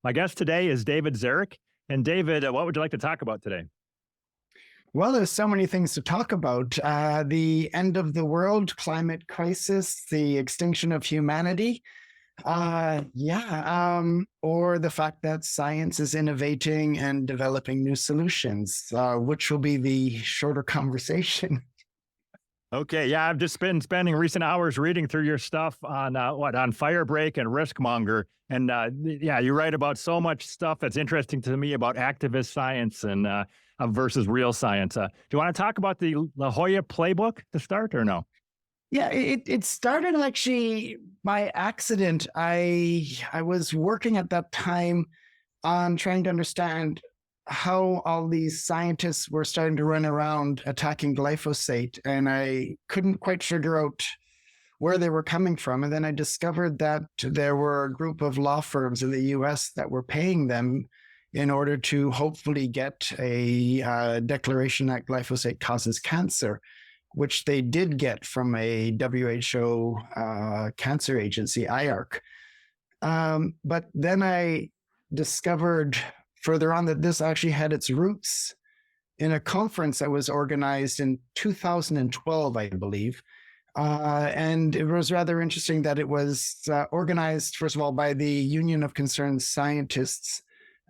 My guest today is David Zarek. And David, what would you like to talk about today? Well, there's so many things to talk about. The end of the world, climate crisis, the extinction of humanity. Or the fact that science is innovating and developing new solutions, which will be the shorter conversation. Okay, yeah, I've just been spending recent hours reading through your stuff on on Firebreak and Risk-Monger, and yeah, you write about so much stuff that's interesting to me about activist science and versus real science. Do you want to talk about the La Jolla Playbook to start, or no? Yeah, it started actually by accident. I was working at that time on trying to understand how all these scientists were starting to run around attacking glyphosate, and I couldn't quite figure out where they were coming from. And then I discovered that there were a group of law firms in the US that were paying them in order to hopefully get a declaration that glyphosate causes cancer, which they did get from a WHO cancer agency, IARC. But then I discovered further on that this actually had its roots in a conference that was organized in 2012, I believe. And it was rather interesting that it was organized, first of all, by the Union of Concerned Scientists,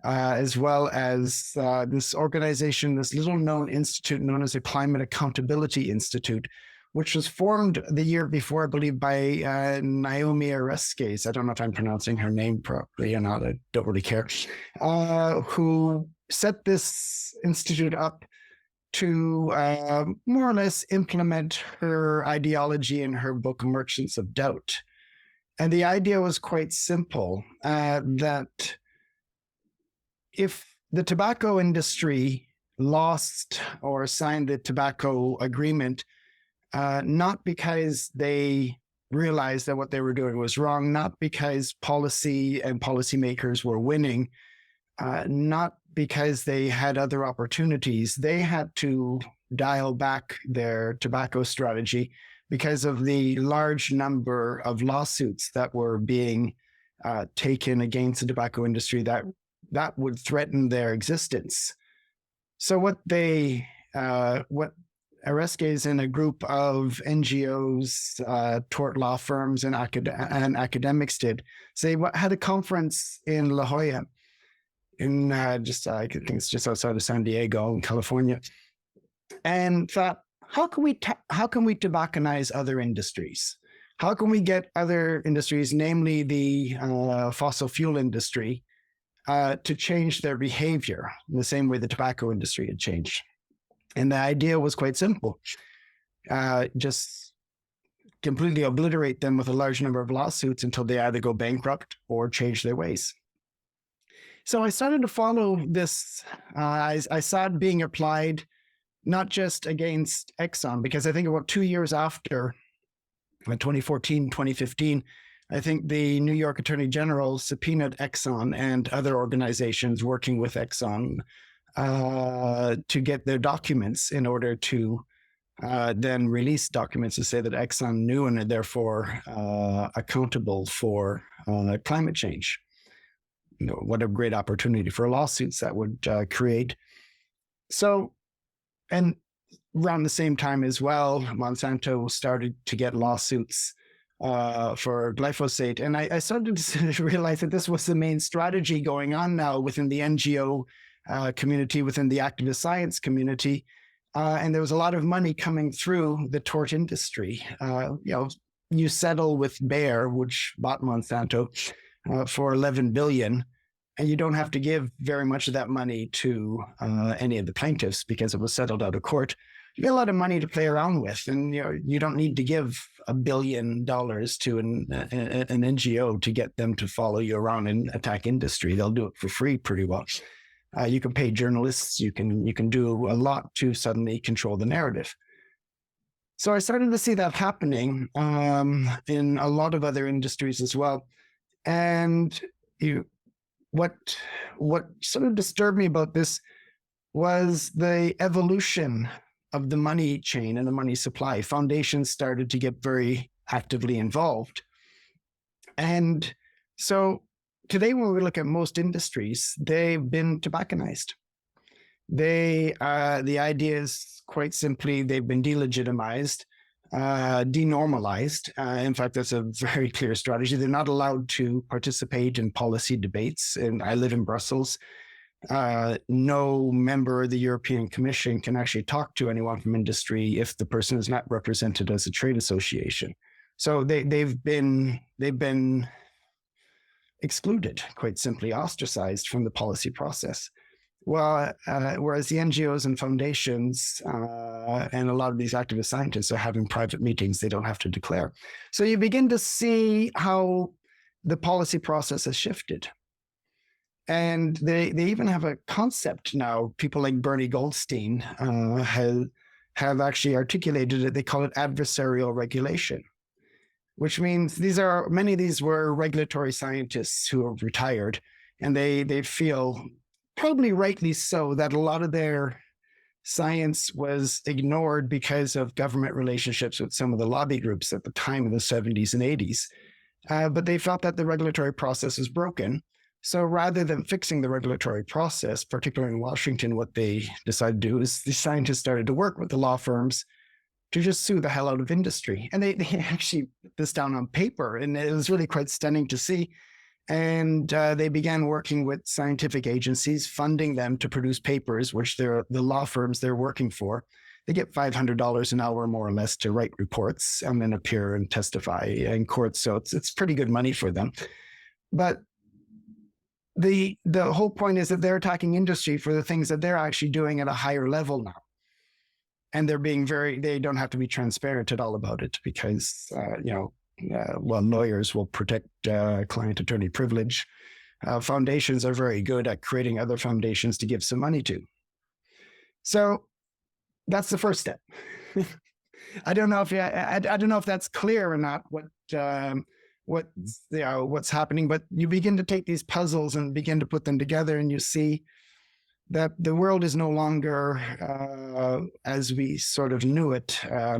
as well as this organization, this little known institute known as the Climate Accountability Institute, which was formed the year before, I believe, by Naomi Oreskes. I don't know if I'm pronouncing her name properly or not. I don't really care. Who set this institute up to more or less implement her ideology in her book, Merchants of Doubt. And the idea was quite simple, that if the tobacco industry lost or signed the tobacco agreement, not because they realized that what they were doing was wrong, not because policy and policymakers were winning, not because they had other opportunities. They had to dial back their tobacco strategy because of the large number of lawsuits that were being taken against the tobacco industry that would threaten their existence. So what Oreskes and a group of NGOs, tort law firms, and academics did, had a conference in La Jolla, in I think it's just outside of San Diego in California, and thought, how can we tobacconize other industries? How can we get other industries, namely the fossil fuel industry, to change their behavior in the same way the tobacco industry had changed? And the idea was quite simple. Just completely obliterate them with a large number of lawsuits until they either go bankrupt or change their ways. So I started to follow this. I saw it being applied not just against Exxon, because I think about 2 years after, 2014, 2015, I think the New York Attorney General subpoenaed Exxon and other organizations working with Exxon to get their documents in order to then release documents to say that Exxon knew and are therefore accountable for climate change. You know, what a great opportunity for lawsuits that would create. So, and around the same time as well, Monsanto started to get lawsuits for glyphosate. And I started to realize that this was the main strategy going on now within the NGO community, within the activist science community. And there was a lot of money coming through the tort industry. You settle with Bayer, which bought Monsanto, for $11 billion, and you don't have to give very much of that money to any of the plaintiffs because it was settled out of court. You get a lot of money to play around with, and you don't need to give $1 billion to an NGO to get them to follow you around and attack industry. They'll do it for free pretty well. You can pay journalists. You can do a lot to suddenly control the narrative. So I started to see that happening in a lot of other industries as well. And what sort of disturbed me about this was the evolution of the money chain and the money supply. Foundations started to get very actively involved. And so today, when we look at most industries, they've been tobacconized. The idea is quite simply they've been delegitimized, denormalized. In fact, that's a very clear strategy. They're not allowed to participate in policy debates. And I live in Brussels. No member of the European Commission can actually talk to anyone from industry if the person is not represented as a trade association. So they've been excluded, quite simply ostracized from the policy process. Well, whereas the NGOs and foundations and a lot of these activist scientists are having private meetings, they don't have to declare. So you begin to see how the policy process has shifted. And they even have a concept now. People like Bernie Goldstein have actually articulated it. They call it adversarial regulation, which means many of these were regulatory scientists who have retired, and they feel, probably rightly so, that a lot of their science was ignored because of government relationships with some of the lobby groups at the time of the 70s and 80s. But they felt that the regulatory process was broken. So rather than fixing the regulatory process, particularly in Washington, what they decided to do is the scientists started to work with the law firms to just sue the hell out of industry. And they actually put this down on paper, and it was really quite stunning to see. And they began working with scientific agencies, funding them to produce papers, which the law firms they're working for, they get $500 an hour, more or less, to write reports and then appear and testify in court. So it's pretty good money for them. But the whole point is that they're attacking industry for the things that they're actually doing at a higher level now. And they're being they don't have to be transparent at all about it because, lawyers will protect client attorney privilege. Foundations are very good at creating other foundations to give some money to. So that's the first step. I don't know if that's clear or not, what's happening, but you begin to take these puzzles and begin to put them together, and you see that the world is no longer as we sort of knew it.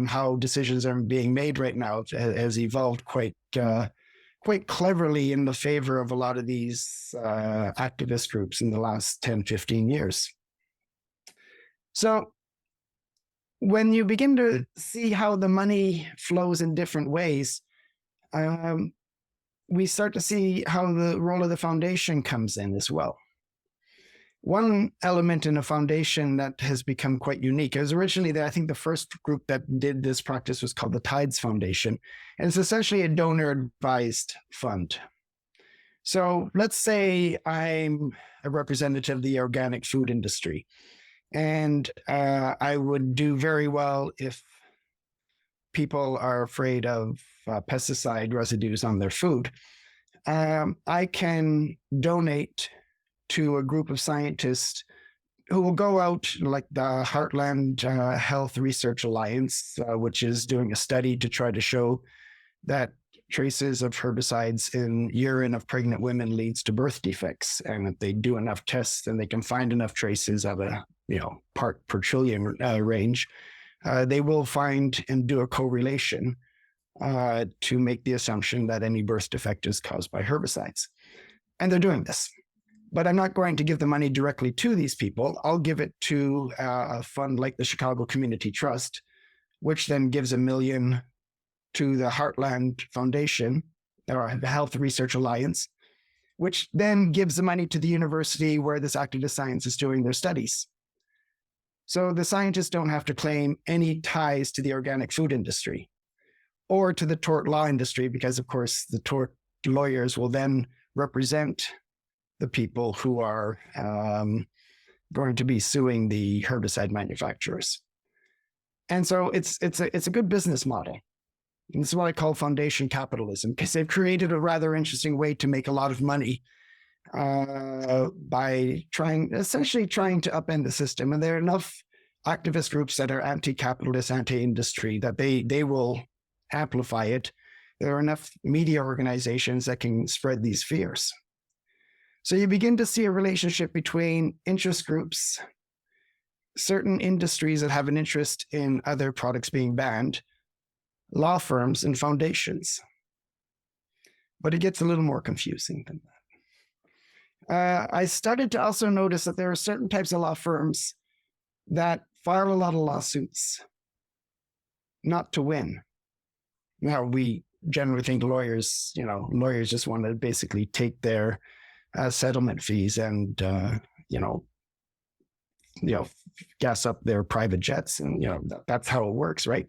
How decisions are being made right now has evolved quite cleverly in the favor of a lot of these activist groups in the last 10, 15 years. So when you begin to see how the money flows in different ways, we start to see how the role of the foundation comes in as well. One element in a foundation that has become quite unique is originally, I think the first group that did this practice was called the Tides Foundation. And it's essentially a donor-advised fund. So let's say I'm a representative of the organic food industry, and I would do very well if people are afraid of pesticide residues on their food. I can donate to a group of scientists who will go out, like the Heartland Health Research Alliance, which is doing a study to try to show that traces of herbicides in urine of pregnant women leads to birth defects. And if they do enough tests and they can find enough traces of a part per trillion range, they will find and do a correlation to make the assumption that any birth defect is caused by herbicides. And they're doing this. But I'm not going to give the money directly to these people. I'll give it to a fund like the Chicago Community Trust, which then gives $1 million to the Heartland Foundation, or the Health Research Alliance, which then gives the money to the university where this activist science is doing their studies. So the scientists don't have to claim any ties to the organic food industry or to the tort law industry, because of course the tort lawyers will then represent the people who are going to be suing the herbicide manufacturers. And so it's a good business model. And this is what I call foundation capitalism, because they've created a rather interesting way to make a lot of money by essentially trying to upend the system. And there are enough activist groups that are anti-capitalist, anti-industry, that they will amplify it. There are enough media organizations that can spread these fears. So you begin to see a relationship between interest groups, certain industries that have an interest in other products being banned, law firms, and foundations. But it gets a little more confusing than that. I started to also notice that there are certain types of law firms that file a lot of lawsuits not to win. Now, we generally think lawyers just want to basically take their settlement fees and, gas up their private jets. And, that's how it works, right?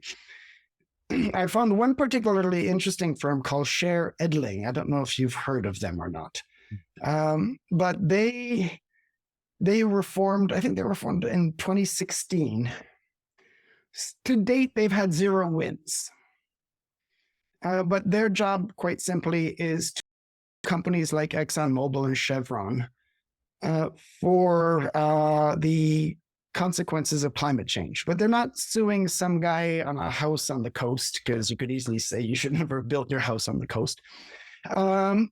I found one particularly interesting firm called Share Edling. I don't know if you've heard of them or not. But they were formed, I think they were formed in 2016. To date, they've had 0 wins. But their job, quite simply, is to companies like ExxonMobil and Chevron for the consequences of climate change. But they're not suing some guy on a house on the coast, because you could easily say you should never have built your house on the coast.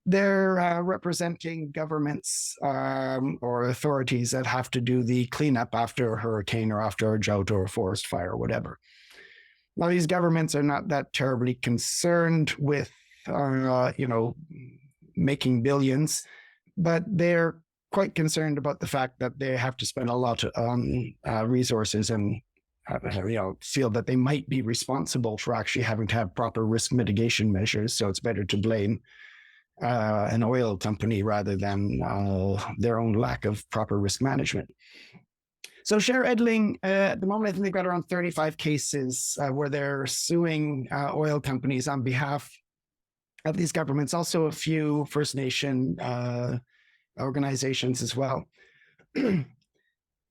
They're representing governments or authorities that have to do the cleanup after a hurricane or after a drought or a forest fire or whatever. Now, these governments are not that terribly concerned with, making billions, but they're quite concerned about the fact that they have to spend a lot on resources and feel that they might be responsible for actually having to have proper risk mitigation measures. So it's better to blame an oil company rather than their own lack of proper risk management. So Share Edling, at the moment, I think they've got around 35 cases where they're suing oil companies on behalf of these governments, also a few First Nation organizations as well.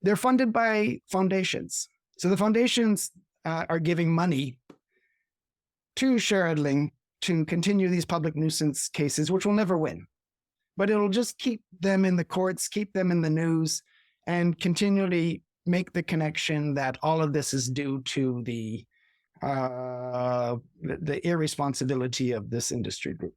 They're funded by foundations. So the foundations are giving money to Share Edling to continue these public nuisance cases, which will never win. But it'll just keep them in the courts, keep them in the news, and continually make the connection that all of this is due to the irresponsibility of this industry group.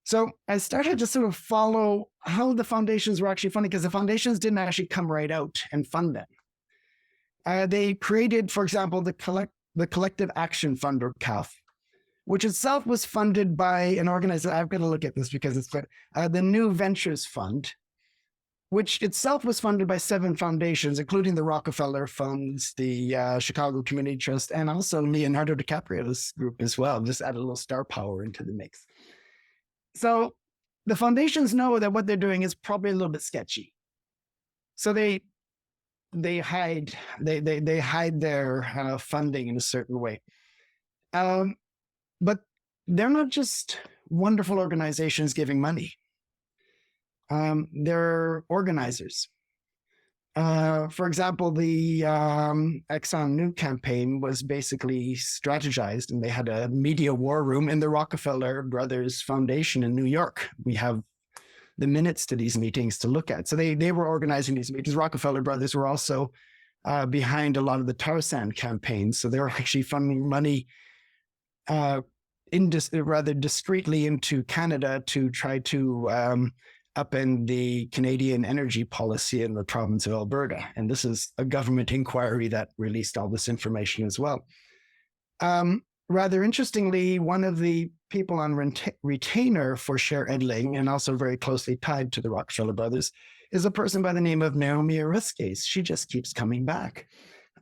So I started to sort of follow how the foundations were actually funded, because the foundations didn't actually come right out and fund them. They created, for example, the Collective Action Fund, or CAF, which itself was funded by an organization. I've got to look at this because it's clear. The New Ventures Fund, which itself was funded by 7 foundations, including the Rockefeller Funds, the Chicago Community Trust, and also Leonardo DiCaprio's group as well. Just add a little star power into the mix. So the foundations know that what they're doing is probably a little bit sketchy. So they hide their funding in a certain way. But they're not just wonderful organizations giving money. They're organizers. For example, the Exxon New campaign was basically strategized, and they had a media war room in the Rockefeller Brothers Foundation in New York. We have the minutes to these meetings to look at. So they were organizing these meetings. Rockefeller Brothers were also behind a lot of the tar sand campaigns. So they were actually funding money rather discreetly into Canada to try to upend the Canadian energy policy in the province of Alberta. And this is a government inquiry that released all this information as well. Rather interestingly, one of the people on retainer for Share Edling, and also very closely tied to the Rockefeller Brothers, is a person by the name of Naomi Oreskes. She just keeps coming back.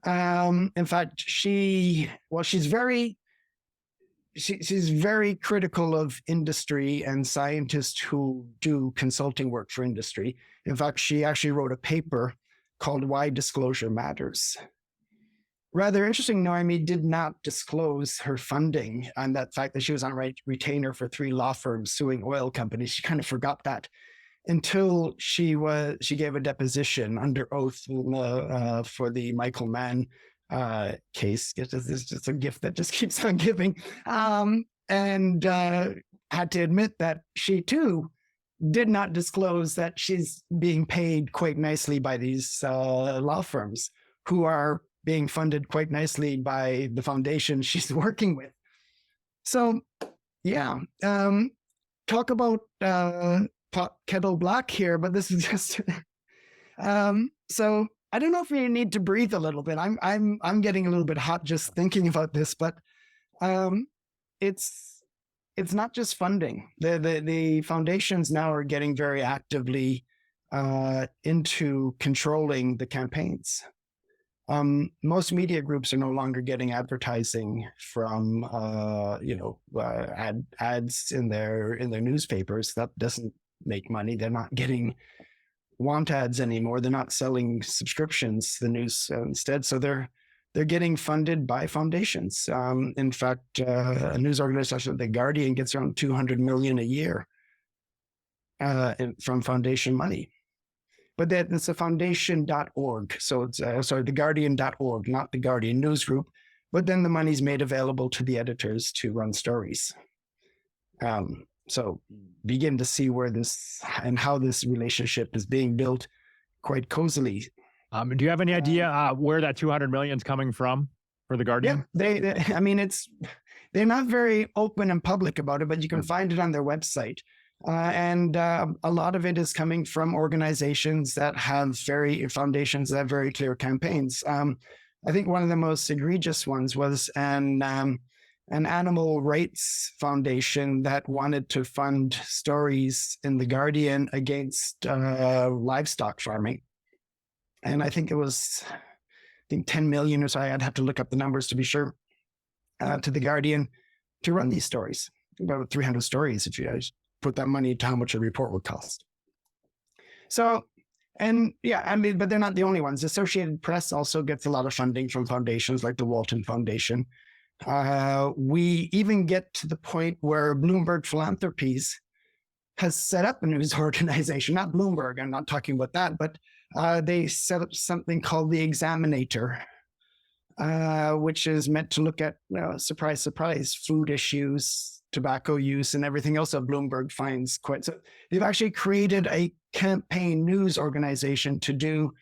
In fact, she's very critical of industry and scientists who do consulting work for industry. In fact, she actually wrote a paper called Why Disclosure Matters. Rather interesting, Naomi did not disclose her funding and that fact that she was on retainer for 3 law firms suing oil companies. She kind of forgot that until she gave a deposition under oath for the Michael Mann case. It's just a gift that just keeps on giving, and had to admit that she too did not disclose that she's being paid quite nicely by these law firms, who are being funded quite nicely by the foundation she's working with. So yeah, talk about pot kettle black here, but this is just so I don't know if we need to breathe a little bit. I'm getting a little bit hot just thinking about this, but it's it's not just funding. The foundations now are getting very actively into controlling the campaigns. Most media groups are no longer getting advertising from ads in their newspapers. That doesn't make money. They're not getting want ads anymore. They're not selling subscriptions to the news instead. So they're getting funded by foundations. In fact, a news organization, The Guardian, gets around $200 million a year from foundation money. But it's a foundation.org. So it's, theguardian.org, not the Guardian News Group. But then the money's made available to the editors to run stories. So begin to see where this and how this relationship is being built quite cozily. Do you have any idea where that 200 million is coming from for the Guardian? Yeah, they're not very open and public about it, but you can find it on their website. And a lot of it is coming from organizations that have foundations that have very clear campaigns. I think one of the most egregious ones was an animal rights foundation that wanted to fund stories in The Guardian against livestock farming. And I think it was, 10 million or so. I'd have to look up the numbers to be sure, to The Guardian to run these stories. About 300 stories if you guys put that money into how much a report would cost. So, but they're not the only ones. Associated Press also gets a lot of funding from foundations like the Walton Foundation. We even get to the point where Bloomberg Philanthropies has set up a news organization, not Bloomberg, I'm not talking about that, but they set up something called the Examinator, which is meant to look at, surprise, surprise, food issues, tobacco use, and everything else that Bloomberg finds quite. So they've actually created a campaign news organization to do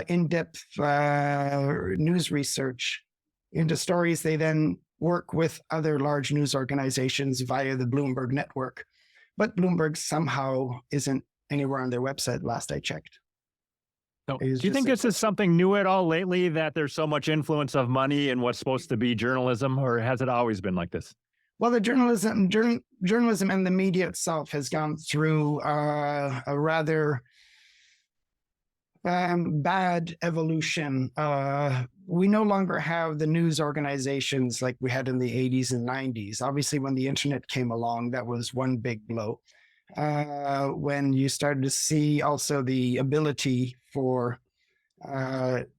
in-depth news research into stories. They then work with other large news organizations via the Bloomberg network. But Bloomberg somehow isn't anywhere on their website, last I checked. So, do you think this is something new at all lately, that there's so much influence of money in what's supposed to be journalism, or has it always been like this? Well, the journalism and the media itself has gone through a rather bad evolution. We no longer have the news organizations like we had in the 80s and 90s. Obviously, when the internet came along, that was one big blow. When you started to see also the ability for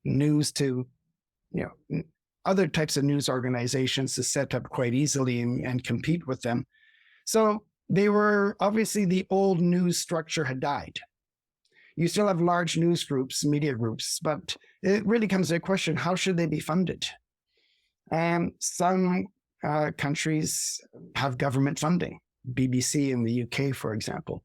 news to, other types of news organizations to set up quite easily and compete with them. So they were, obviously the old news structure had died. You still have large news groups, media groups, but it really comes to a question, how should they be funded? Some countries have government funding, BBC in the UK, for example.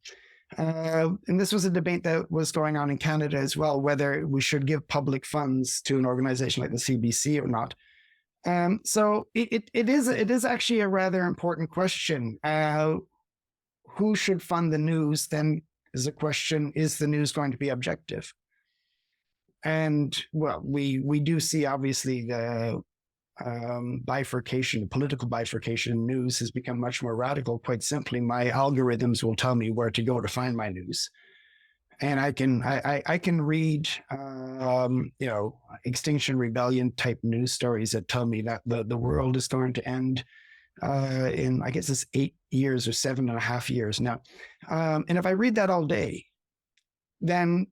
And this was a debate that was going on in Canada as well, whether we should give public funds to an organization like the CBC or not. So it is actually a rather important question. Who should fund the news? Then is a question: is the news going to be objective? And well, we do see obviously the bifurcation, political bifurcation in news has become much more radical. Quite simply, my algorithms will tell me where to go to find my news. And I can read, Extinction Rebellion type news stories that tell me that the world is going to end in, I guess it's 8 years or 7.5 years now. And if I read that all day, then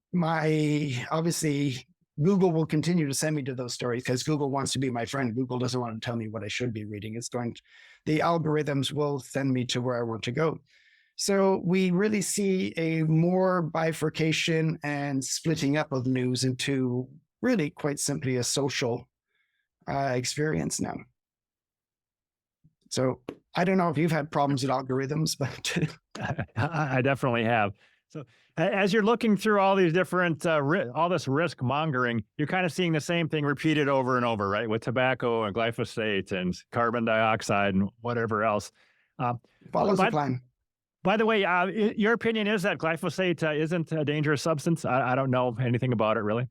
obviously Google will continue to send me to those stories because Google wants to be my friend. Google doesn't want to tell me what I should be reading. The algorithms will send me to where I want to go. So we really see a more bifurcation and splitting up of news into really quite simply a social experience now. So I don't know if you've had problems with algorithms, but I definitely have. So as you're looking through all these different, all this risk mongering, you're kind of seeing the same thing repeated over and over, right? With tobacco and glyphosate and carbon dioxide and whatever else. Follows the plan. By the way, your opinion is that glyphosate isn't a dangerous substance? I don't know anything about it, really.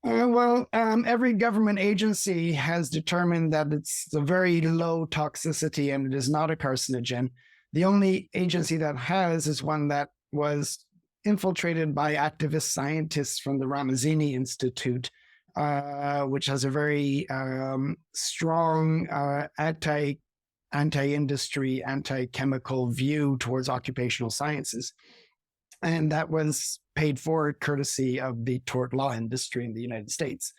Every government agency has determined that it's a very low toxicity and it is not a carcinogen. The only agency that has is one that was infiltrated by activist scientists from the Ramazzini Institute, which has a very strong anti-industry, anti-chemical view towards occupational sciences. And that was paid for courtesy of the tort law industry in the United States.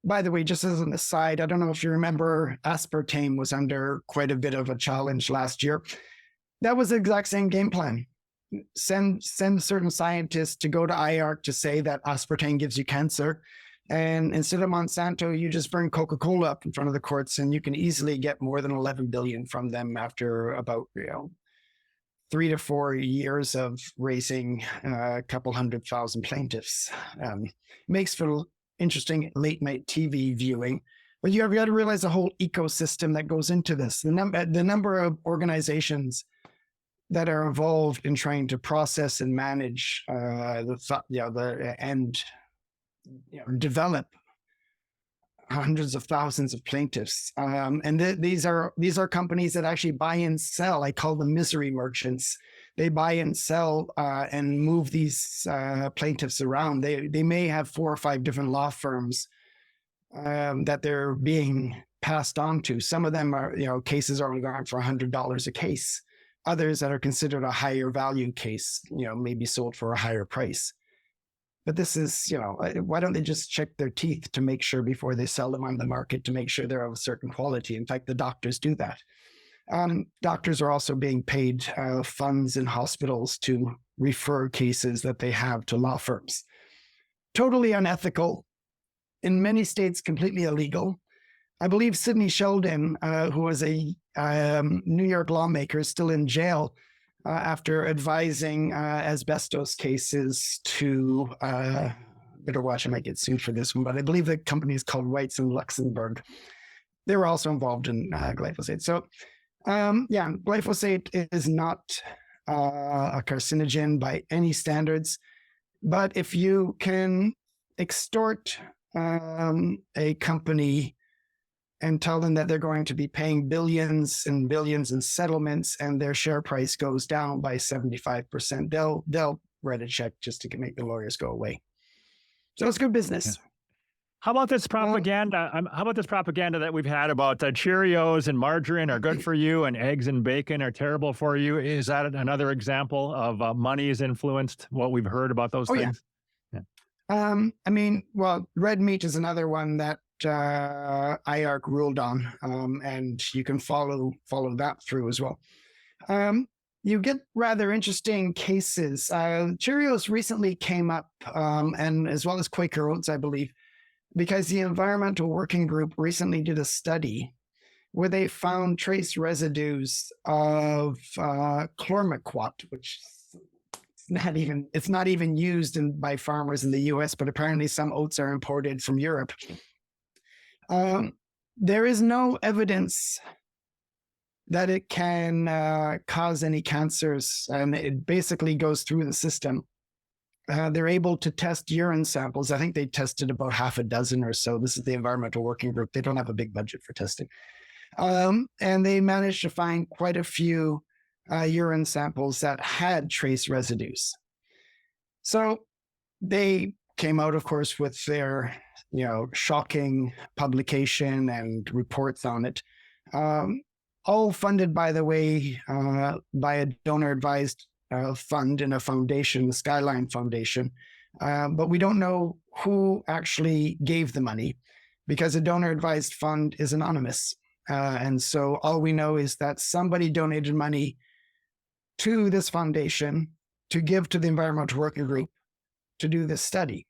By the way, just as an aside, I don't know if you remember, aspartame was under quite a bit of a challenge last year. That was the exact same game plan. Send certain scientists to go to IARC to say that aspartame gives you cancer. And instead of Monsanto, you just bring Coca-Cola up in front of the courts, and you can easily get more than 11 billion from them after about 3 to 4 years of raising a couple 100,000 plaintiffs. Makes for interesting late night TV viewing. But you have got to realize the whole ecosystem that goes into this. The number of organizations that are involved in trying to process and manage develop hundreds of thousands of plaintiffs. These are companies that actually buy and sell. I call them misery merchants. They buy and sell and move these plaintiffs around. They may have 4 or 5 different law firms that they're being passed on to. Some of them are, cases are only going for $100 a case. Others that are considered a higher value case, may be sold for a higher price. But this is, why don't they just check their teeth to make sure before they sell them on the market to make sure they're of a certain quality? In fact, the doctors do that. Doctors are also being paid funds in hospitals to refer cases that they have to law firms. Totally unethical. In many states, completely illegal. I believe Sidney Sheldon, who was a New York lawmaker, is still in jail after advising asbestos cases to, better watch, I might get sued for this one, but I believe the company is called Whites in Luxembourg. They were also involved in glyphosate. So, glyphosate is not a carcinogen by any standards, but if you can extort a company and tell them that they're going to be paying billions and billions in settlements and their share price goes down by 75%, they'll write a check just to make the lawyers go away. So it's good business. Yeah. How about this propaganda? How about this propaganda that we've had about Cheerios and margarine are good for you and eggs and bacon are terrible for you? Is that another example of money has influenced what we've heard about those things? Yeah. Red meat is another one that IARC ruled on, and you can follow that through as well. You get rather interesting cases. Cheerios recently came up, and as well as Quaker Oats, I believe, because the Environmental Working Group recently did a study where they found trace residues of chlormequat, which it's not even used by farmers in the US, but apparently some oats are imported from Europe. There is no evidence that it can cause any cancers, and it basically goes through the system. They're able to test urine samples. I think they tested about 6 or so. This is the Environmental Working Group. They don't have a big budget for testing. And they managed to find quite a few urine samples that had trace residues. So they came out, of course, with their shocking publication and reports on it, all funded, by the way, by a donor-advised fund in a foundation, the Skyline Foundation. But we don't know who actually gave the money because a donor-advised fund is anonymous. And so all we know is that somebody donated money to this foundation to give to the Environmental Working Group to do this study.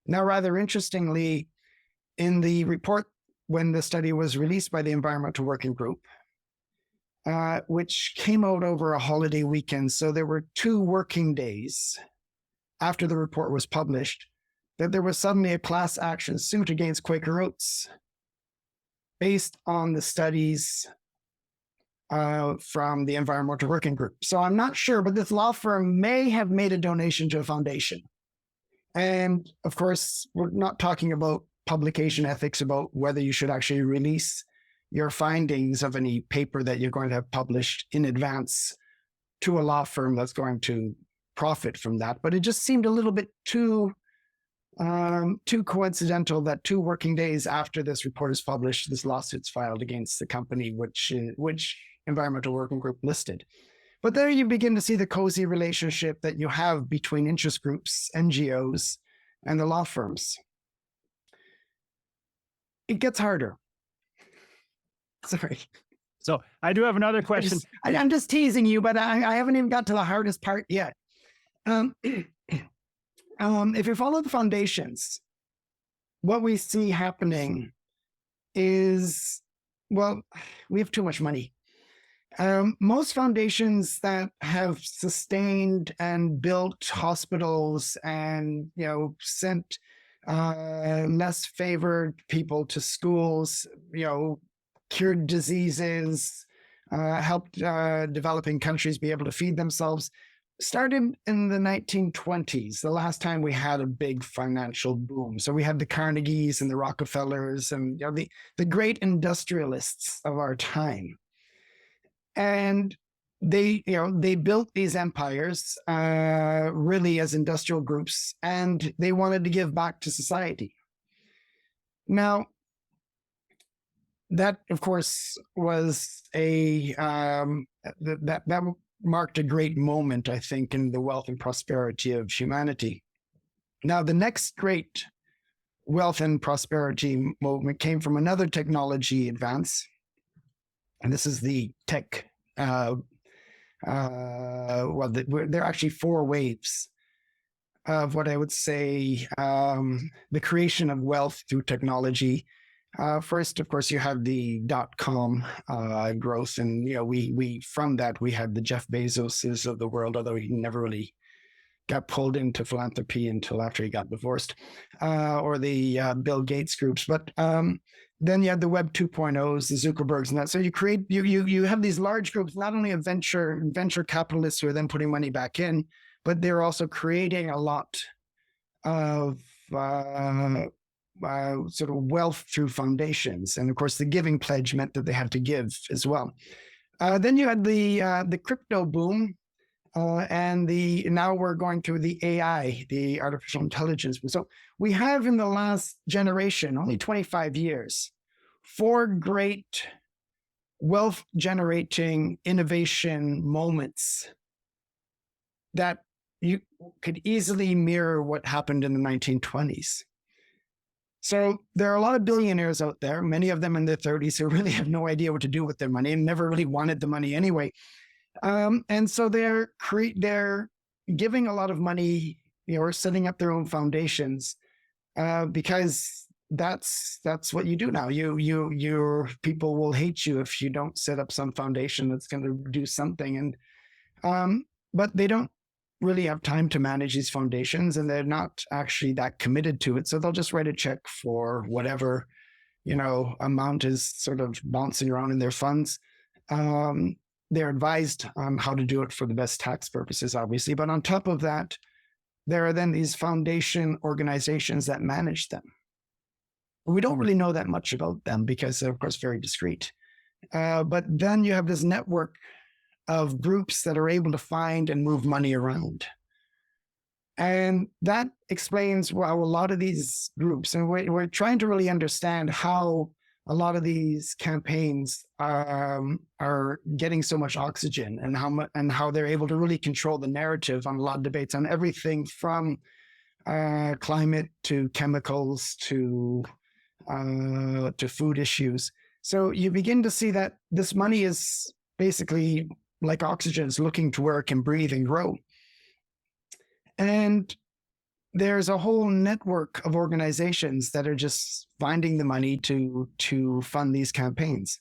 Now, rather interestingly, in the report when the study was released by the Environmental Working Group, which came out over a holiday weekend, so there were 2 working days after the report was published, that there was suddenly a class action suit against Quaker Oats based on the studies from the Environmental Working Group. So I'm not sure, but this law firm may have made a donation to a foundation. And of course, we're not talking about publication ethics, about whether you should actually release your findings of any paper that you're going to have published in advance to a law firm that's going to profit from that. But it just seemed a little bit too coincidental that 2 working days after this report is published, this lawsuit's filed against the company which Environmental Working Group listed. But there you begin to see the cozy relationship that you have between interest groups, NGOs, and the law firms. It gets harder. Sorry. So I do have another question. I'm just teasing you, but I haven't even got to the hardest part yet. If you follow the foundations, what we see happening is, well, we have too much money. Most foundations that have sustained and built hospitals and, sent less favored people to schools, cured diseases, helped developing countries be able to feed themselves, started in the 1920s, the last time we had a big financial boom. So we had the Carnegies and the Rockefellers and the great industrialists of our time. And they built these empires really as industrial groups, and they wanted to give back to society. Now, that, of course, was that marked a great moment, I think, in the wealth and prosperity of humanity. Now, the next great wealth and prosperity movement came from another technology advance, and this is the tech. There are actually 4 waves of what I would say the creation of wealth through technology. First, of course, you have the .com growth, and we from that we had the Jeff Bezoses of the world, although he never really got pulled into philanthropy until after he got divorced, or the Bill Gates groups. But then you had the Web 2.0s, the Zuckerbergs, and that. So you have these large groups, not only of venture capitalists who are then putting money back in, but they're also creating a lot of sort of wealth through foundations. And of course, the giving pledge meant that they had to give as well. Then you had the crypto boom, and now we're going through the AI, the artificial intelligence. So we have in the last generation, only 25 years, 4 great wealth generating innovation moments that you could easily mirror what happened in the 1920s. So there are a lot of billionaires out there, many of them in their 30s, who really have no idea what to do with their money and never really wanted the money anyway. And so they're giving a lot of money, or setting up their own foundations, because that's what you do now. Your people will hate you if you don't set up some foundation that's going to do something. And but they don't really have time to manage these foundations, and they're not actually that committed to it. So they'll just write a check for whatever, amount is sort of bouncing around in their funds. They're advised on how to do it for the best tax purposes, obviously. But on top of that, there are then these foundation organizations that manage them. We don't really know that much about them because they're, of course, very discreet. But then you have this network of groups that are able to find and move money around. And that explains how a lot of these groups, and we're trying to really understand how a lot of these campaigns are getting so much oxygen, and how they're able to really control the narrative on a lot of debates on everything from climate to chemicals to food issues. So you begin to see that this money is basically like oxygen, is looking to where it can breathe and grow. And there's a whole network of organizations that are just finding the money to fund these campaigns.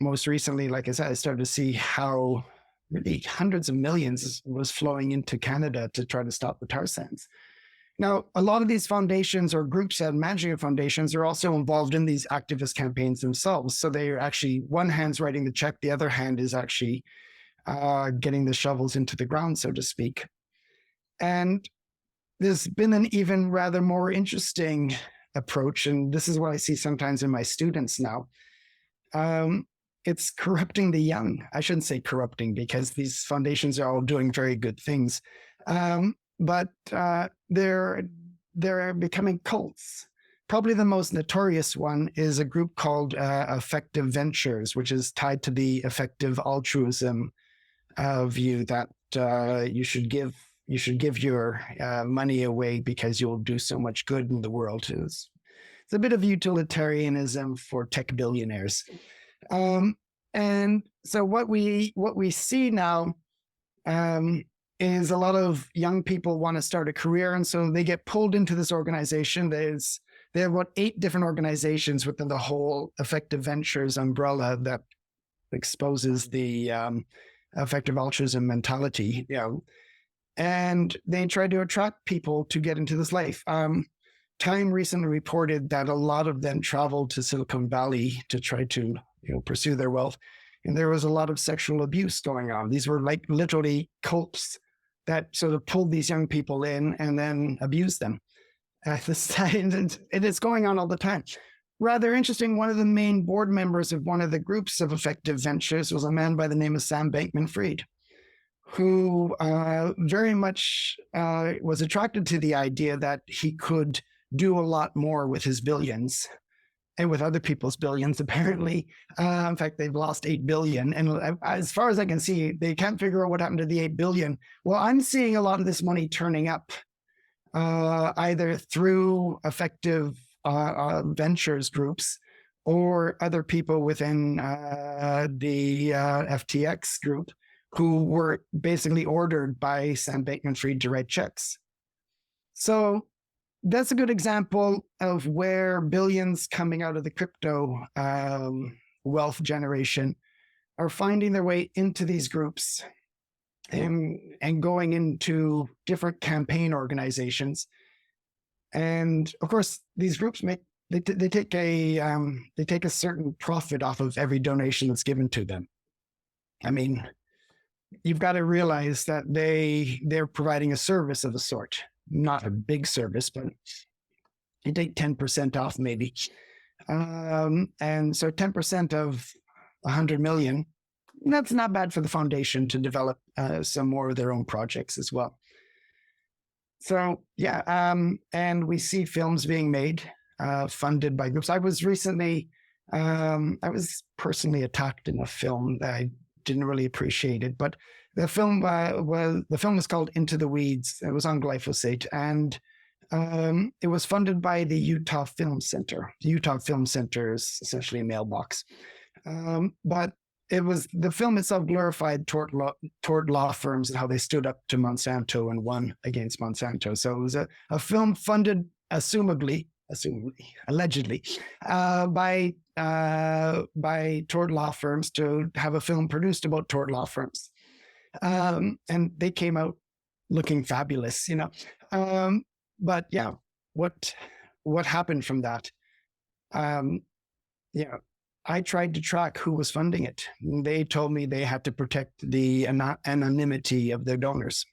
Most recently, like I said, I started to see how really hundreds of millions was flowing into Canada to try to stop the tar sands. Now, a lot of these foundations or groups that managing foundations are also involved in these activist campaigns themselves. So they are actually, one hand's writing the check, the other hand is actually getting the shovels into the ground, so to speak. And there's been an even rather more interesting approach, and this is what I see sometimes in my students now. It's corrupting the young. I shouldn't say corrupting because these foundations are all doing very good things, but they're becoming cults. Probably the most notorious one is a group called Effective Ventures, which is tied to the effective altruism view that you should give your money away because you'll do so much good in the world. It's a bit of utilitarianism for tech billionaires. And so what we see now is a lot of young people want to start a career, and so they get pulled into this organization. There are about 8 different organizations within the whole Effective Ventures umbrella that exposes the effective altruism mentality, and they try to attract people to get into this life. Time recently reported that a lot of them traveled to Silicon Valley to try to pursue their wealth, and there was a lot of sexual abuse going on. These were like literally cults that sort of pulled these young people in and then abused them. It is going on all the time. Rather interesting, one of the main board members of one of the groups of Effective Ventures was a man by the name of Sam Bankman-Fried, who very much was attracted to the idea that he could do a lot more with his billions and with other people's billions, apparently. In fact, they've lost $8 billion. And as far as I can see, they can't figure out what happened to the $8 billion. Well, I'm seeing a lot of this money turning up either through Effective Ventures groups or other people within the FTX group who were basically ordered by Sam Bankman-Fried to write checks. So that's a good example of where billions coming out of the crypto wealth generation are finding their way into these groups and going into different campaign organizations. And of course, these groups they take a certain profit off of every donation that's given to them. I mean, you've got to realize that they're providing a service of a sort, not a big service, but you take 10% off maybe. And so 10% of 100 million, that's not bad for the foundation to develop some more of their own projects as well. So yeah, and we see films being made, funded by groups. I was personally attacked in a film that I didn't really appreciate it, but the film was called Into the Weeds. It was on glyphosate, and it was funded by the Utah Film Center. The Utah Film Center is essentially a mailbox, but the film itself glorified tort law firms and how they stood up to Monsanto and won against Monsanto. So it was a film funded, allegedly, by tort law firms to have a film produced about tort law firms. And they came out looking fabulous, But yeah, what happened from that? I tried to track who was funding it. They told me they had to protect the anonymity of their donors.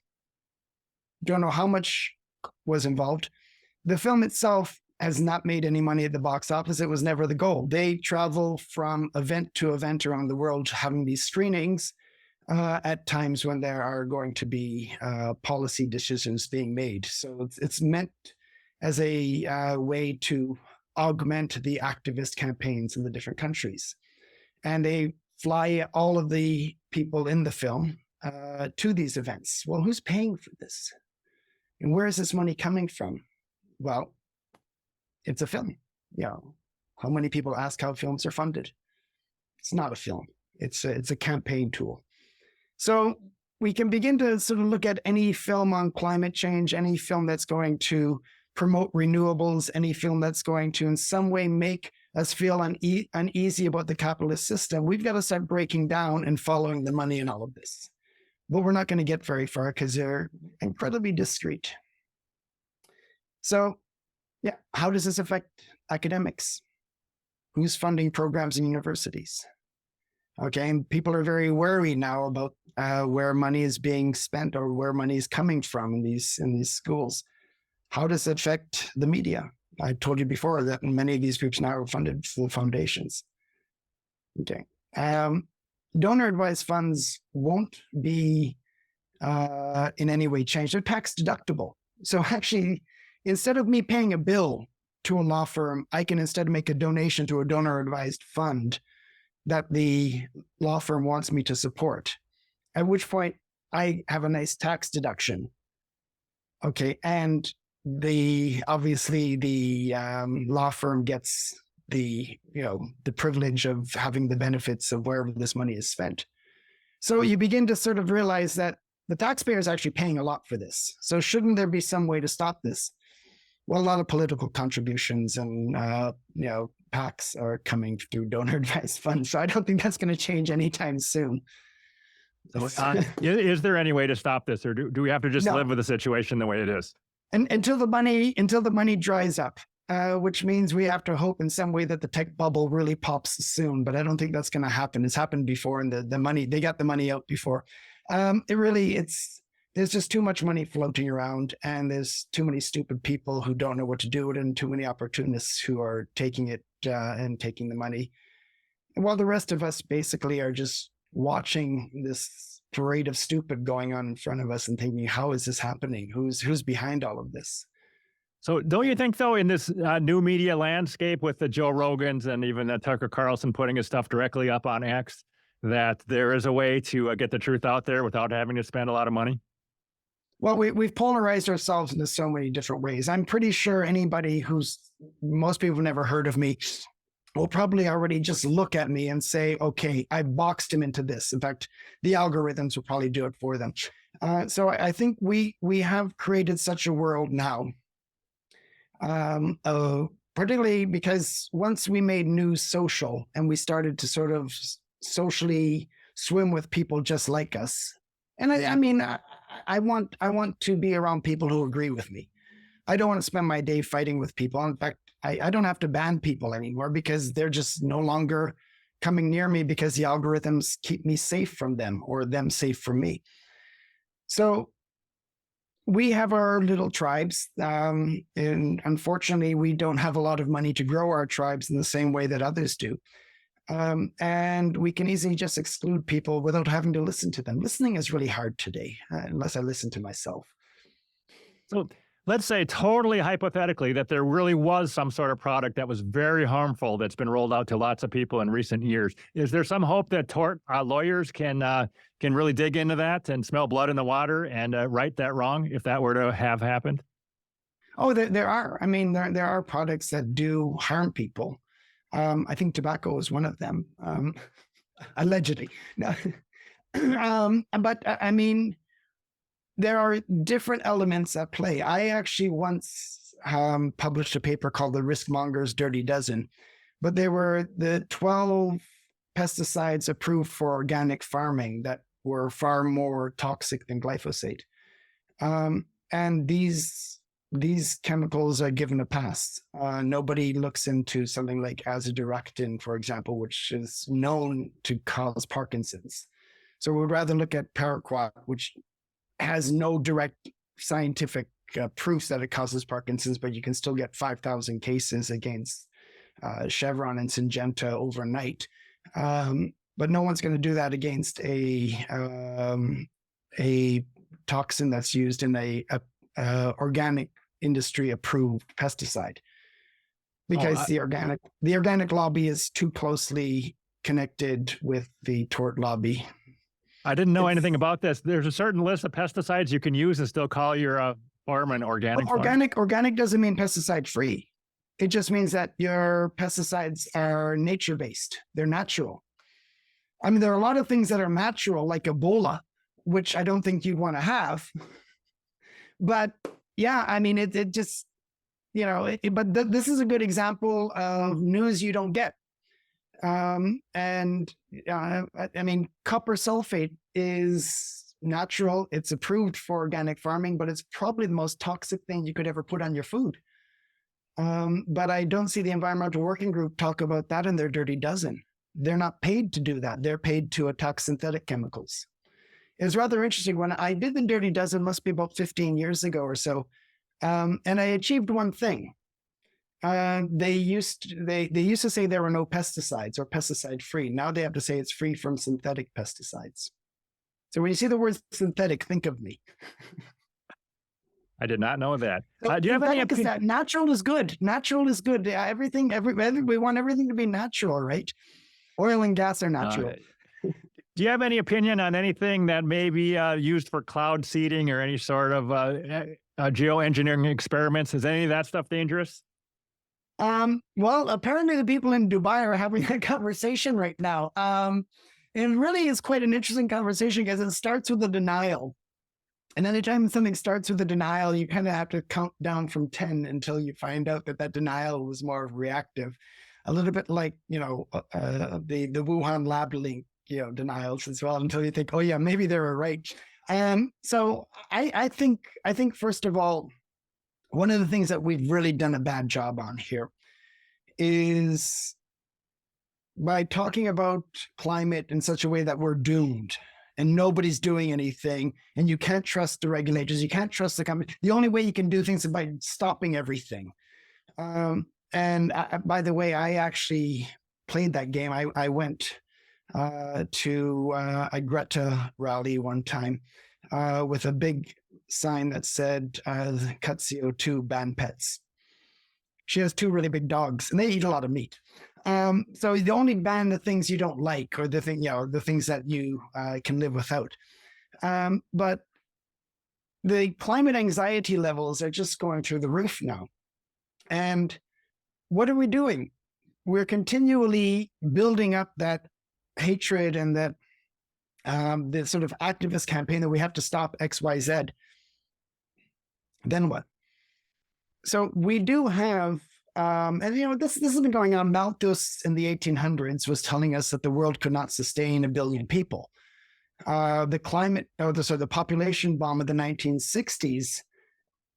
Don't know how much was involved. The film itself has not made any money at the box office. It was never the goal. They travel from event to event around the world, having these screenings at times when there are going to be policy decisions being made. So it's meant as a way to augment the activist campaigns in the different countries. And they fly all of the people in the film to these events. Well, who's paying for this? And where is this money coming from? Well, it's a film. How many people ask how films are funded? It's not a film. It's a campaign tool. So we can begin to sort of look at any film on climate change, any film that's going to promote renewables, any film that's going to in some way make us feel uneasy about the capitalist system. We've got to start breaking down and following the money in all of this. But we're not going to get very far because they're incredibly discreet. So yeah, how does this affect academics? Who's funding programs in universities? Okay, and people are very wary now about where money is being spent or where money is coming from in these schools. How does it affect the media? I told you before that many of these groups now are funded through foundations. Okay. Donor advised funds won't be in any way changed. They're tax deductible. So actually, instead of me paying a bill to a law firm, I can instead make a donation to a donor advised fund that the law firm wants me to support, at which point I have a nice tax deduction. Okay. And obviously the law firm gets the privilege of having the benefits of wherever this money is spent. So you begin to sort of realize that the taxpayer is actually paying a lot for this. So shouldn't there be some way to stop this? Well, a lot of political contributions and PACs are coming through donor advised funds. So I don't think that's going to change anytime soon. So, is there any way to stop this, or do we have to just live with the situation the way it is? And until the money dries up, which means we have to hope in some way that the tech bubble really pops soon. But I don't think that's going to happen. It's happened before, and they got the money out before. There's just too much money floating around, and there's too many stupid people who don't know what to do with it, and too many opportunists who are taking it and taking the money. And while the rest of us basically are just watching this parade of stupid going on in front of us and thinking, how is this happening? Who's behind all of this? So don't you think, though, in this new media landscape with the Joe Rogans and even Tucker Carlson putting his stuff directly up on X, that there is a way to get the truth out there without having to spend a lot of money? Well, we've polarized ourselves into so many different ways. I'm pretty sure anybody most people have never heard of me will probably already just look at me and say, okay, I boxed him into this. In fact, the algorithms will probably do it for them. So I think we have created such a world now, particularly because once we made news social and we started to sort of socially swim with people just like us. And I want to be around people who agree with me. I don't want to spend my day fighting with people. In fact, I don't have to ban people anymore because they're just no longer coming near me because the algorithms keep me safe from them or them safe from me. So we have our little tribes, and unfortunately, we don't have a lot of money to grow our tribes in the same way that others do. And we can easily just exclude people without having to listen to them. Listening is really hard today, unless I listen to myself. So let's say, totally hypothetically, that there really was some sort of product that was very harmful that's been rolled out to lots of people in recent years. Is there some hope that tort lawyers can really dig into that and smell blood in the water and right that wrong if that were to have happened? Oh, there are. I mean, there are products that do harm people. I think tobacco is one of them, allegedly. But I mean, there are different elements at play. I actually once published a paper called The Risk-Monger's Dirty Dozen, but they were the 12 pesticides approved for organic farming that were far more toxic than glyphosate. And these chemicals are given a pass. Nobody looks into something like azadirachtin, for example, which is known to cause Parkinson's. So we'd rather look at paraquat, which has no direct scientific proofs that it causes Parkinson's, but you can still get 5,000 cases against Chevron and Syngenta overnight. But no one's going to do that against a toxin that's used in a organic industry approved pesticide, because the organic lobby is too closely connected with the tort lobby. I didn't know anything about this. There's a certain list of pesticides you can use and still call your farm an organic farm. Organic doesn't mean pesticide free. It just means that your pesticides are nature based. They're natural. I mean, there are a lot of things that are natural, like Ebola, which I don't think you'd want to have. But yeah, I mean, it just, this is a good example of news you don't get. I mean, copper sulfate is natural. It's approved for organic farming, but it's probably the most toxic thing you could ever put on your food. But I don't see the Environmental Working Group talk about that in their Dirty Dozen. They're not paid to do that. They're paid to attack synthetic chemicals. It was rather interesting. When I did the Dirty Dozen, must be about 15 years ago or so, and I achieved one thing. they used to say there were no pesticides or pesticide free. Now they have to say it's free from synthetic pesticides. So when you see the word synthetic, think of me. I did not know that. So Do you have any opinion? that natural is good. Natural is good. Yeah, we want everything to be natural, right? Oil and gas are natural. Do you have any opinion on anything that may be used for cloud seeding or any sort of geoengineering experiments? Is any of that stuff dangerous? Well, apparently the people in Dubai are having that conversation right now. It really is quite an interesting conversation because it starts with a denial. And anytime something starts with a denial, you kind of have to count down from 10 until you find out that denial was more reactive. A little bit like, the Wuhan lab link, denials as well, until you think, oh yeah, maybe they were right. So I think first of all, one of the things that we've really done a bad job on here is by talking about climate in such a way that we're doomed and nobody's doing anything, and you can't trust the regulators, you can't trust the company. The only way you can do things is by stopping everything. By the way, I actually played that game. I went to a Greta rally one time with a big sign that said, cut CO2, ban pets. She has 2 really big dogs and they eat a lot of meat. So you only ban the things you don't like, or the things that you can live without. But the climate anxiety levels are just going through the roof now. And what are we doing? We're continually building up that hatred and that the sort of activist campaign that we have to stop X, Y, Z. Then what? So we do have, this has been going on. Malthus in the 1800s was telling us that the world could not sustain 1 billion people. The population bomb of the 1960s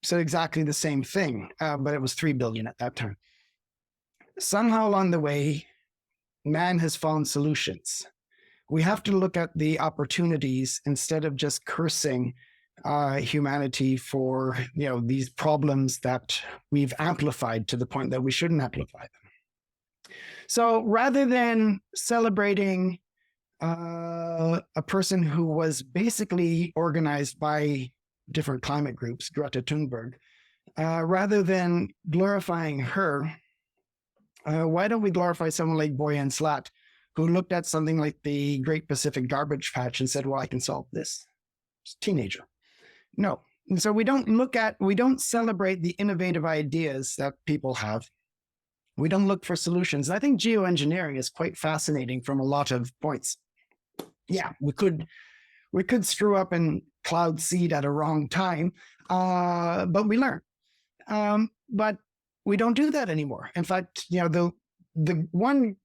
said exactly the same thing, but it was 3 billion at that time. Somehow along the way, man has found solutions. We have to look at the opportunities instead of just cursing humanity for these problems that we've amplified to the point that we shouldn't amplify them. So rather than celebrating a person who was basically organized by different climate groups, Greta Thunberg, rather than glorifying her, why don't we glorify someone like Boyan Slat, who looked at something like the Great Pacific Garbage Patch and said, well, I can solve this. It's a teenager. No. And so we don't celebrate the innovative ideas that people have. We don't look for solutions. I think geoengineering is quite fascinating from a lot of points. Yeah, we could screw up and cloud seed at a wrong time, but we learn. But we don't do that anymore. In fact, the one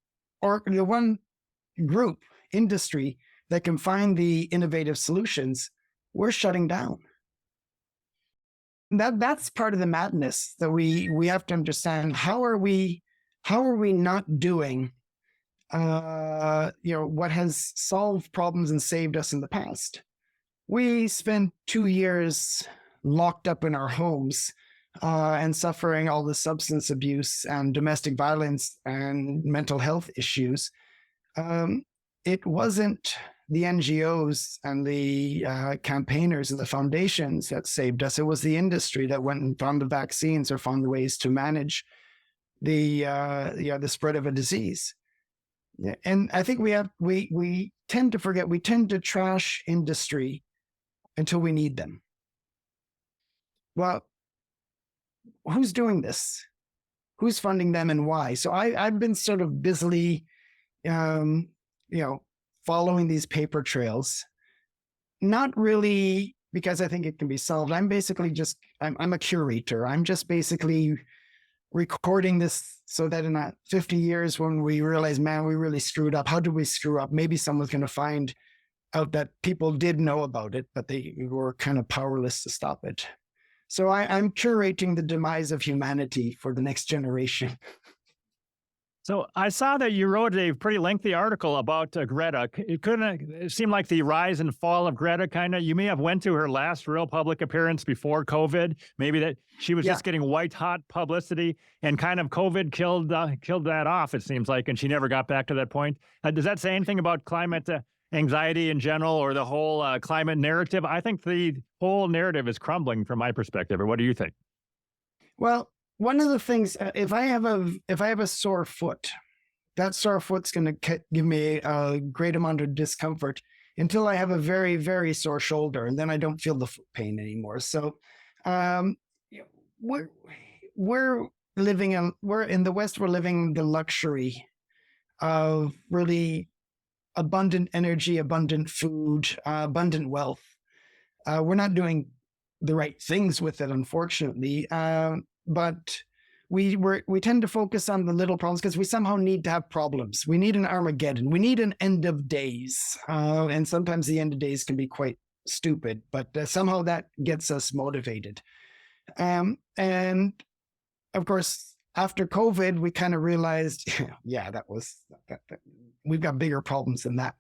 group, industry, that can find the innovative solutions, we're shutting down. That's part of the madness that we have to understand. How are we not doing what has solved problems and saved us in the past? We spent 2 years locked up in our homes and suffering all the substance abuse and domestic violence and mental health issues. It wasn't the NGOs and the campaigners and the foundations that saved us. It was the industry that went and found the vaccines or found ways to manage the spread of a disease. And I think we tend to forget, we tend to trash industry until we need them. Well, who's doing this? Who's funding them and why? So I've been sort of busily, following these paper trails, not really because I think it can be solved. I'm basically I'm a curator. I'm just basically recording this so that in 50 years, when we realize, man, we really screwed up. How did we screw up? Maybe someone's going to find out that people did know about it, but they were kind of powerless to stop it. So I'm curating the demise of humanity for the next generation. So I saw that you wrote a pretty lengthy article about Greta. It seemed like the rise and fall of Greta kind of, you may have went to her last real public appearance before COVID. Maybe that she was Yeah. just getting white hot publicity and kind of COVID killed that off, it seems like, and she never got back to that point. Does that say anything about climate anxiety in general or the whole climate narrative? I think the whole narrative is crumbling from my perspective. Or what do you think? Well, one of the things, if I have a sore foot, that sore foot's going to give me a great amount of discomfort until I have a very, very sore shoulder, and then I don't feel the foot pain anymore. So, we're in the West. We're living the luxury of really abundant energy, abundant food, abundant wealth. We're not doing the right things with it, unfortunately. But we tend to focus on the little problems because we somehow need to have problems. We need an Armageddon. We need an end of days. And sometimes the end of days can be quite stupid, but somehow that gets us motivated. And of course, after COVID, we kind of realized, yeah, we've got bigger problems than that.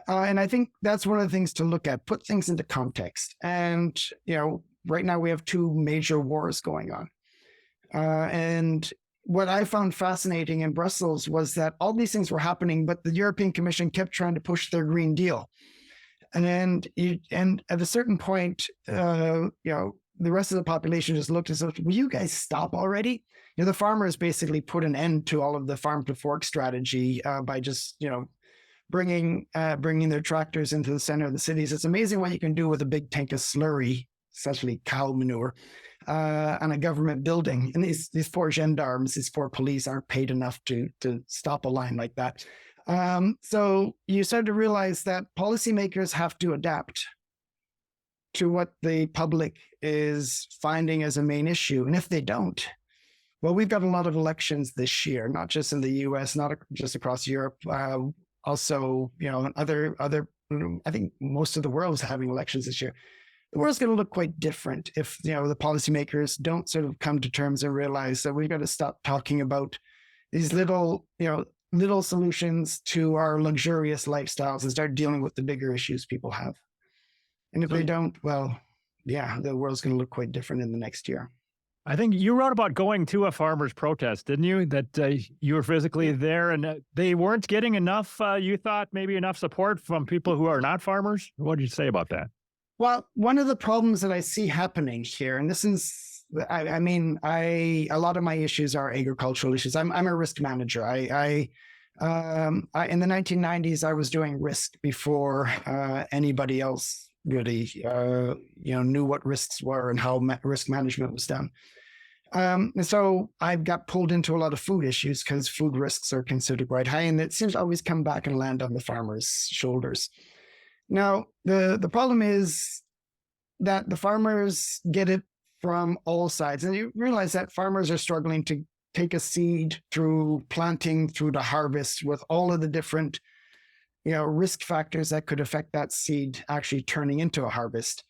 And I think that's one of the things to look at, put things into context. And, right now we have two major wars going on. And what I found fascinating in Brussels was that all these things were happening, but the European Commission kept trying to push their Green Deal. And at a certain point, the rest of the population just looked and said, will you guys stop already? The farmers basically put an end to all of the farm to fork strategy by just, bringing their tractors into the center of the cities. It's amazing what you can do with a big tank of slurry, essentially cow manure, on a government building. And these poor gendarmes, these poor police aren't paid enough to stop a line like that. So you start to realize that policymakers have to adapt to what the public is finding as a main issue. And if they don't, well, we've got a lot of elections this year, not just in the US, not just across Europe, also, other, I think most of the world is having elections this year. The world's going to look quite different if, the policymakers don't sort of come to terms and realize that we've got to stop talking about these little solutions to our luxurious lifestyles and start dealing with the bigger issues people have. And if they don't, well, yeah, the world's going to look quite different in the next year. I think you wrote about going to a farmer's protest, didn't you? That you were physically there and they weren't getting enough, you thought, maybe enough support from people who are not farmers? What did you say about that? Well, one of the problems that I see happening here, and this is, a lot of my issues are agricultural issues. I'm a risk manager. I in the 1990s, I was doing risk before anybody else really, knew what risks were and how risk management was done. And so I got pulled into a lot of food issues because food risks are considered quite high, and it seems to always come back and land on the farmers' shoulders. Now, the problem is that the farmers get it from all sides. And you realize that farmers are struggling to take a seed through planting, through the harvest, with all of the different, risk factors that could affect that seed actually turning into a harvest.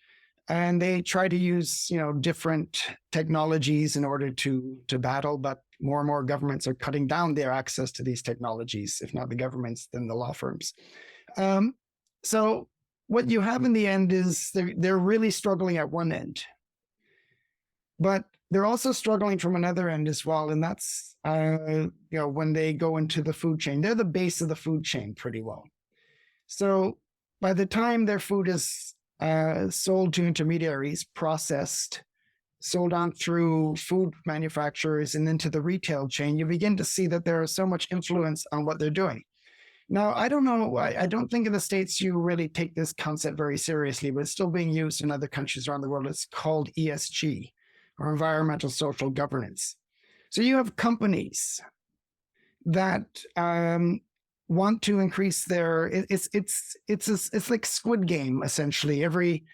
And they try to use, different technologies in order to battle, but more and more governments are cutting down their access to these technologies, if not the governments, then the law firms. So what you have in the end is they're really struggling at one end, but they're also struggling from another end as well. And that's, when they go into the food chain, they're the base of the food chain pretty well. So by the time their food is sold to intermediaries, processed, sold on through food manufacturers and into the retail chain, you begin to see that there is so much influence on what they're doing. Now, I don't know why. I don't think in the States you really take this concept very seriously, but it's still being used in other countries around the world. It's called ESG, or environmental social governance. So you have companies that want to increase their. It's like Squid Game essentially. Every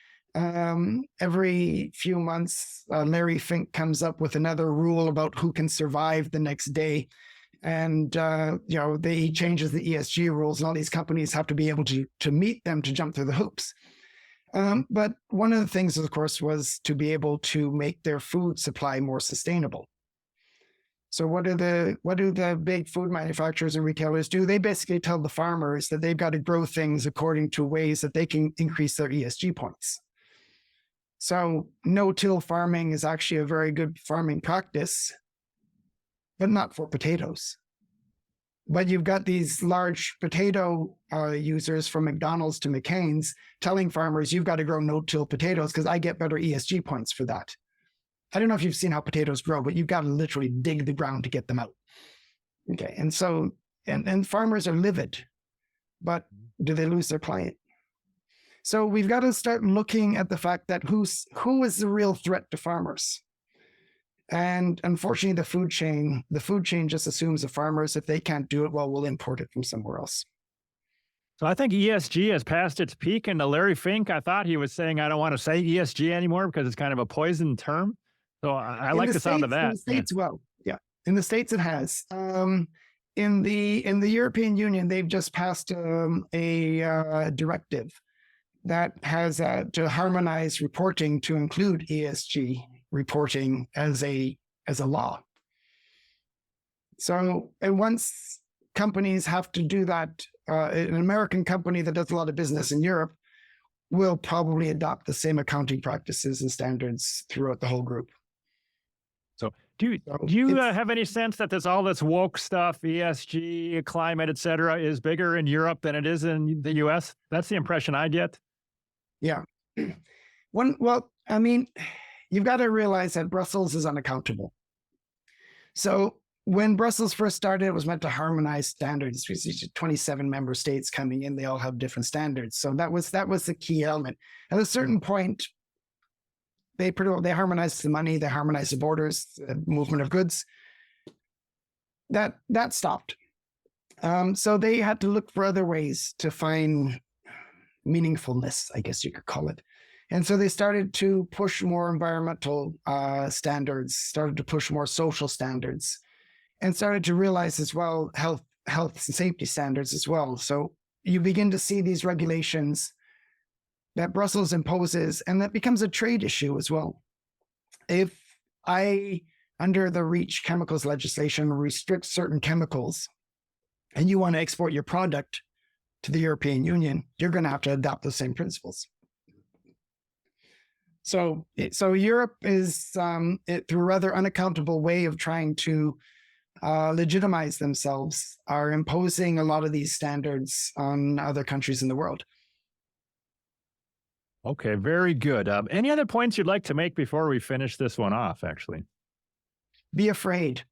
few months, Larry Fink comes up with another rule about who can survive the next day. And, he changes the ESG rules, and all these companies have to be able to meet them to jump through the hoops. But one of the things, of course, was to be able to make their food supply more sustainable. So what do the big food manufacturers and retailers do? They basically tell the farmers that they've got to grow things according to ways that they can increase their ESG points. So no-till farming is actually a very good farming practice, but not for potatoes. But you've got these large potato users from McDonald's to McCain's telling farmers, you've got to grow no-till potatoes because I get better ESG points for that. I don't know if you've seen how potatoes grow, but you've got to literally dig the ground to get them out. Okay, and so, and farmers are livid, but do they lose their client? So we've got to start looking at the fact that who is the real threat to farmers? And unfortunately, the food chain just assumes the farmers, if they can't do it, well, we'll import it from somewhere else. So I think ESG has passed its peak. And Larry Fink, I thought he was saying, I don't want to say ESG anymore because it's kind of a poison term. So I like the sound of that. In the States, well, yeah. In the States, it has. In the European Union, they've just passed a directive that has to harmonize reporting to include ESG reporting as a law. So once companies have to do that, an American company that does a lot of business in Europe will probably adopt the same accounting practices and standards throughout the whole group. So do you have any sense that all this woke stuff, ESG, climate, et cetera, is bigger in Europe than it is in the US? That's the impression I get. Yeah. Well, I mean, you've got to realize that Brussels is unaccountable. So when Brussels first started, it was meant to harmonize standards. We see 27 member states coming in. They all have different standards. So that was the key element. At a certain point, they harmonized the money, they harmonized the borders, the movement of goods. That stopped. So they had to look for other ways to find meaningfulness, I guess you could call it. And so they started to push more environmental standards, started to push more social standards, and started to realize as well health and safety standards as well. So you begin to see these regulations that Brussels imposes, and that becomes a trade issue as well. If I, under the REACH chemicals legislation, restrict certain chemicals, and you want to export your product to the European Union, you're going to have to adopt the same principles. So Europe is, through a rather unaccountable way of trying to legitimize themselves, are imposing a lot of these standards on other countries in the world. Okay, very good. Any other points you'd like to make before we finish this one off, actually? Be afraid.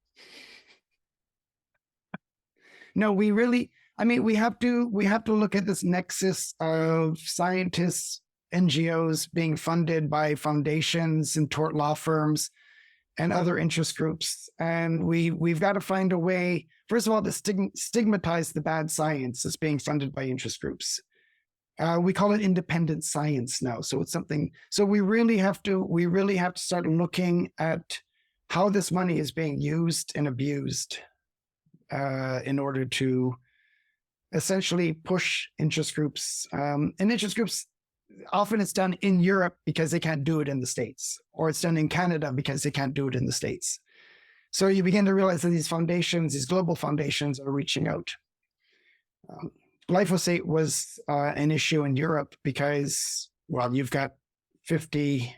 No, we have to look at this nexus of scientists, NGOs being funded by foundations and tort law firms and other interest groups. And we've got to find a way, first of all, to stigmatize the bad science that's being funded by interest groups. We call it independent science now. So it's something, so we really have to start looking at how this money is being used and abused in order to essentially push interest groups. And interest groups, often it's done in Europe because they can't do it in the States, or it's done in Canada because they can't do it in the States. So you begin to realize that these foundations, these global foundations, are reaching out. Glyphosate was an issue in Europe because, well, you've got 50,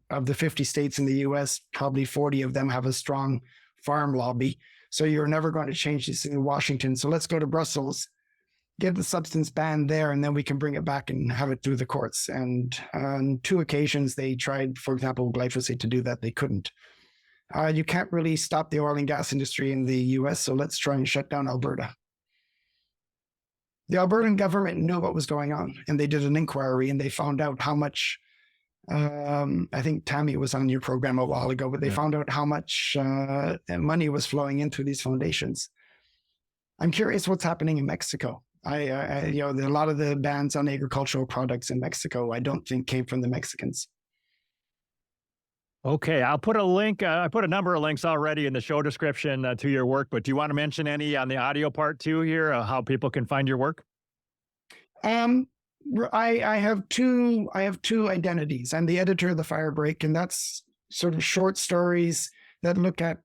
of the 50 states in the US, probably 40 of them have a strong farm lobby. So you're never going to change this in Washington. So let's go to Brussels, get the substance banned there, and then we can bring it back and have it through the courts. And on 2 occasions, they tried, for example, glyphosate to do that. They couldn't. You can't really stop the oil and gas industry in the US, so let's try and shut down Alberta. The Albertan government knew what was going on, and they did an inquiry, and they found out how much, I think Tammy was on your program a while ago, but they found out how much money was flowing in through these foundations. I'm curious what's happening in Mexico. A lot of the bans on agricultural products in Mexico, I don't think came from the Mexicans. Okay, I'll put a link. I put a number of links already in the show description to your work, but do you want to mention any on the audio part too here, how people can find your work? I have two identities. I'm the editor of The Firebreak, and that's sort of short stories that look at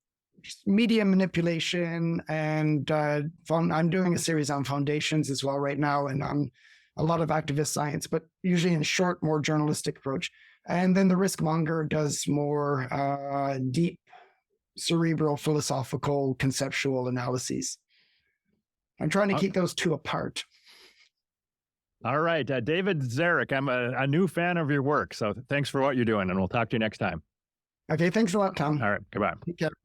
media manipulation, and I'm doing a series on foundations as well right now, and on a lot of activist science, but usually in a short, more journalistic approach. And then the Risk-Monger does more deep, cerebral, philosophical, conceptual analyses. I'm trying to keep those two apart. All right. David Zarek, I'm a new fan of your work. So thanks for what you're doing, and we'll talk to you next time. Okay, thanks a lot, Tom. All right. Goodbye. Take care.